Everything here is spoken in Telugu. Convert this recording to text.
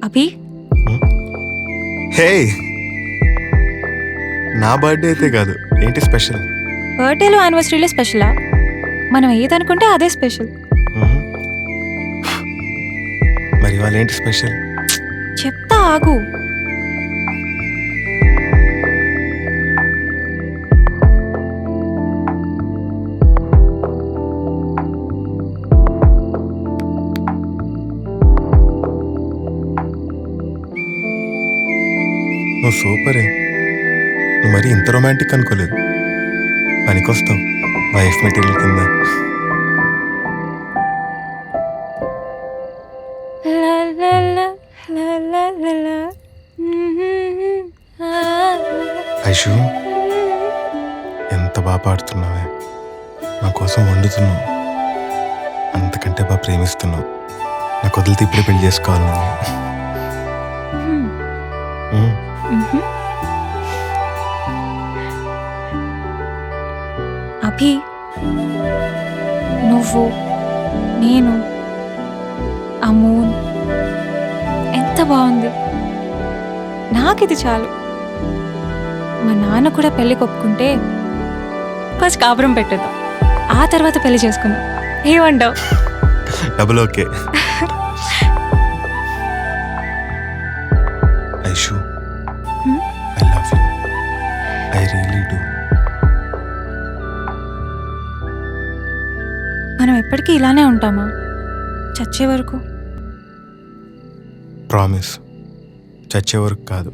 అభి హే, నా బర్త్డే అయితే కాదు, ఏంటి స్పెషల్? బర్త్డేలో యానివర్సరీలో స్పెషలా? మనం ఏదనుకుంటే అదే స్పెషల్. మరి ఇవాళ ఏంటి స్పెషల్? చెప్తా ఆగు. నువ్వు సూపరే. నువ్వు మరీ ఇంత రొమాంటిక్ అనుకోలేదు. పనికొస్తావు వైఫ్ మెటీరియల్ కింద. లా లా లా లా లా లా లా. ఐషు, ఎంత బాగా పాడుతున్నావే. నా కోసం వండుతున్నావు, అంతకంటే బాగా ప్రేమిస్తున్నావు. నాకు వదిలితే ఇప్పుడే పెళ్లి చేసుకోవాలి నువ్వు. అభి, నువ్వు, నేను, ఆ మూన్ ఎంత బాగుంది. నాకిది చాలు. మా నాన్న కూడా పెళ్ళికి ఒప్పుకుంటే ఫస్ట్ కాపురం పెట్టేద్దాం, ఆ తర్వాత పెళ్లి చేసుకుందాం. ఏమంటావు? Double okay. Aishu, I love you. I really do. మనం ఎప్పటికీ ఇలానే ఉంటామా చచ్చే వరకు? ప్రామిస్, చచ్చే వరకు కాదు.